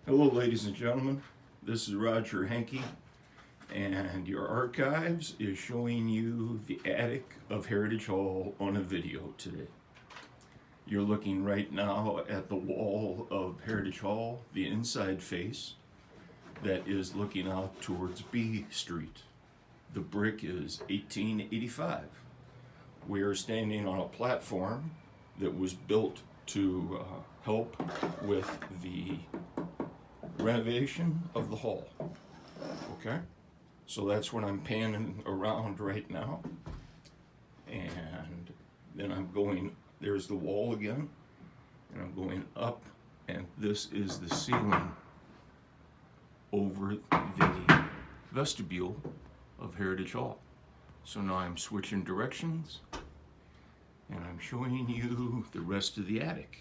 Hello, ladies and gentlemen. This is Roger Henke, and your archives is showing you the attic of Heritage Hall on a video today. You're looking right now at the wall of Heritage Hall, the inside face that is looking out towards B Street. The brick is 1885. We are standing on a platform that was built to help with the renovation of the hall. Okay, so that's what I'm panning around right now, and then I'm going, there's the wall again, and I'm going up, and this is the ceiling over the vestibule of Heritage Hall. So now I'm switching directions and I'm showing you the rest of the attic.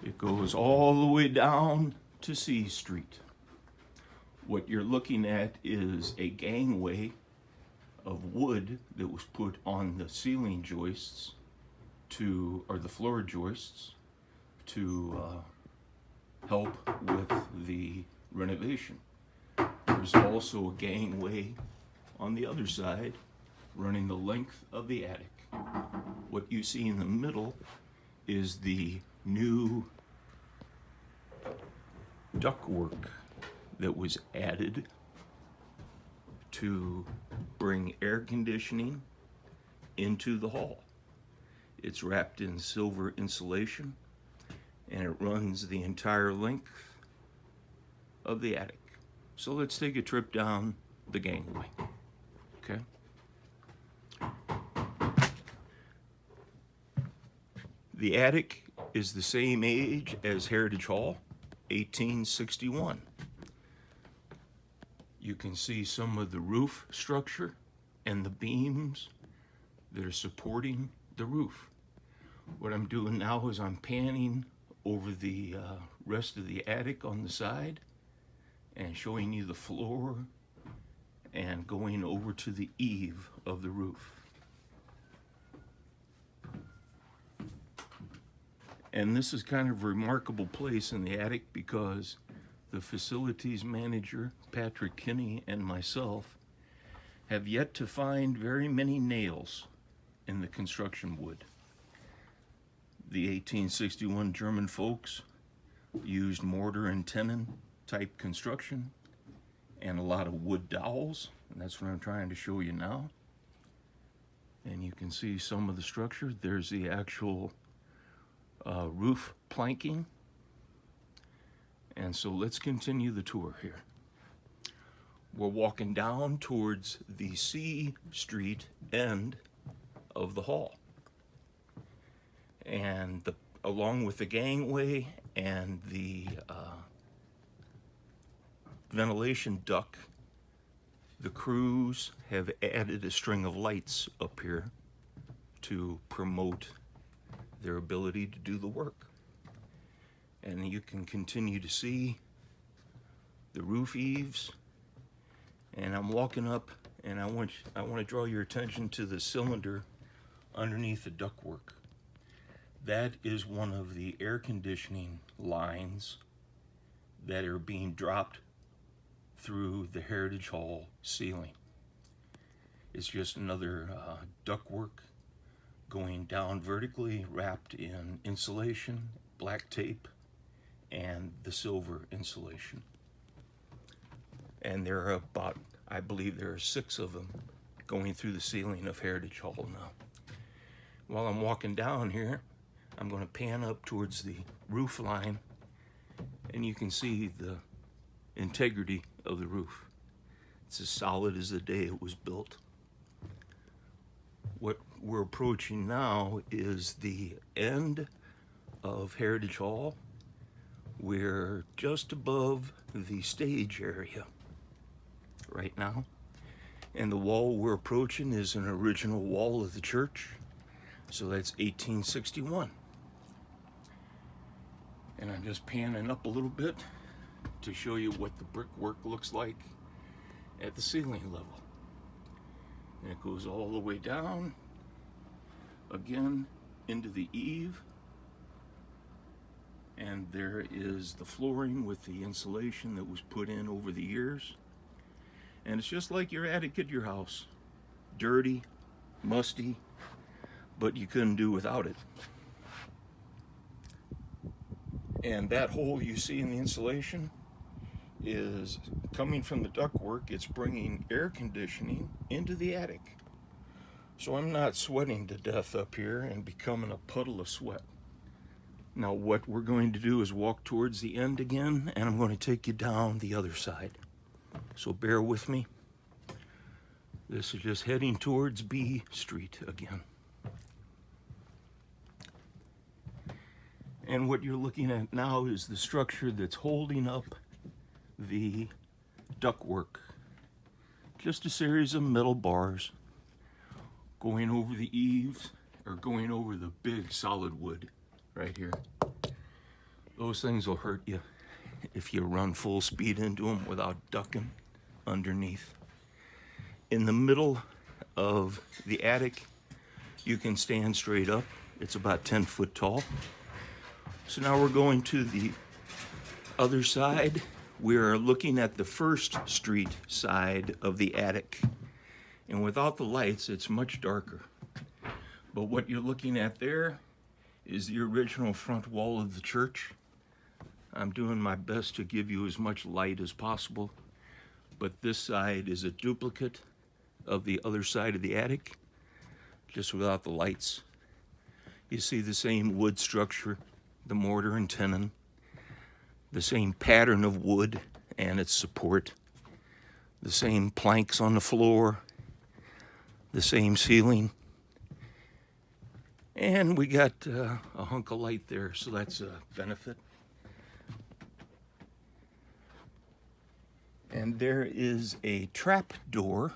It goes all the way down to C Street. What you're looking at is a gangway of wood that was put on the ceiling joists or the floor joists to help with the renovation. There's also a gangway on the other side running the length of the attic. What you see in the middle is the new ductwork that was added to bring air conditioning into the hall. It's wrapped in silver insulation and it runs the entire length of the attic. So let's take a trip down the gangway. Okay? The attic is the same age as Heritage Hall, 1861. You can see some of the roof structure and the beams that are supporting the roof. What I'm doing now is I'm panning over the rest of the attic on the side and showing you the floor and going over to the eave of the roof. And this is kind of a remarkable place in the attic because the facilities manager, Patrick Kinney, and myself have yet to find very many nails in the construction wood. The 1861 German folks used mortar and tenon type construction and a lot of wood dowels, and that's what I'm trying to show you now. And you can see some of the structure. There's the actual roof planking. And so let's continue the tour here. We're walking down towards the C Street end of the hall. And along with the gangway and the ventilation duct, the crews have added a string of lights up here to promote their ability to do the work. And you can continue to see the roof eaves. And I'm walking up, and I want to draw your attention to the cylinder underneath the ductwork. That is one of the air conditioning lines that are being dropped through the Heritage Hall ceiling. It's just another ductwork going down vertically, wrapped in insulation, black tape, and the silver insulation. And there are about, I believe there are 6 of them going through the ceiling of Heritage Hall now. While I'm walking down here, I'm going to pan up towards the roof line, and you can see the integrity of the roof. It's as solid as the day it was built. What we're approaching now is the end of Heritage Hall. We're just above the stage area right now. And the wall we're approaching is an original wall of the church. So that's 1861. And I'm just panning up a little bit to show you what the brickwork looks like at the ceiling level. And it goes all the way down again into the eave And there is the flooring with the insulation that was put in over the years. And it's just like your attic at your house. Dirty, musty, but you couldn't do without it. And that hole you see in the insulation is coming from the ductwork. It's bringing air conditioning into the attic. So I'm not sweating to death up here and becoming a puddle of sweat. Now what we're going to do is walk towards the end again, and I'm going to take you down the other side. So bear with me. This is just heading towards B Street again. And what you're looking at now is the structure that's holding up the ductwork. Just a series of metal bars going over the eaves, or going over the big solid wood right here. Those things will hurt you if you run full speed into them without ducking underneath. In the middle of the attic, you can stand straight up. It's about 10 foot tall. So now we're going to the other side. We're looking at the First Street side of the attic. And without the lights, it's much darker. But what you're looking at there is the original front wall of the church. I'm doing my best to give you as much light as possible, but this side is a duplicate of the other side of the attic, just without the lights. You see the same wood structure, the mortar and tenon, the same pattern of wood and its support, the same planks on the floor, the same ceiling. And we got a hunk of light there, so that's a benefit. And there is a trap door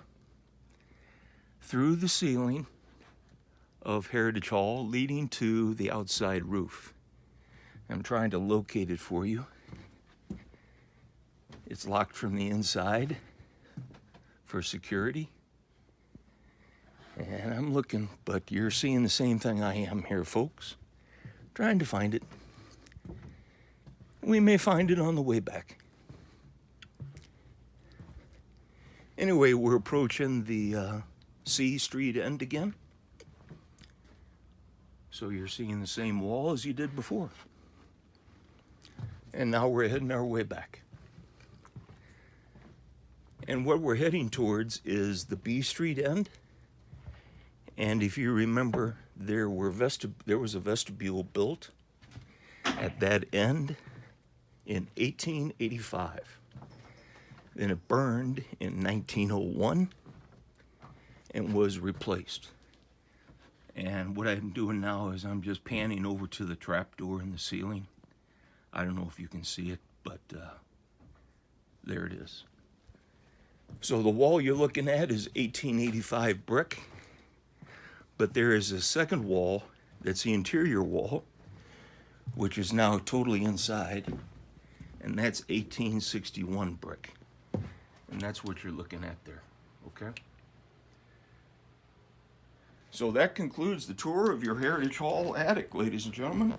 through the ceiling of Heritage Hall leading to the outside roof. I'm trying to locate it for you. It's locked from the inside for security. And I'm looking, but you're seeing the same thing I am here, folks. Trying to find it. We may find it on the way back. Anyway, we're approaching the C Street end again. So you're seeing the same wall as you did before. And now we're heading our way back. And what we're heading towards is the B Street end. And if you remember, there was a vestibule built at that end in 1885. Then it burned in 1901 and was replaced. And what I'm doing now is I'm just panning over to the trapdoor in the ceiling. I don't know if you can see it, but there it is. So the wall you're looking at is 1885 brick, but there is a second wall that's the interior wall, which is now totally inside, and that's 1861 brick. And that's what you're looking at there, okay? So that concludes the tour of your Heritage Hall attic, ladies and gentlemen.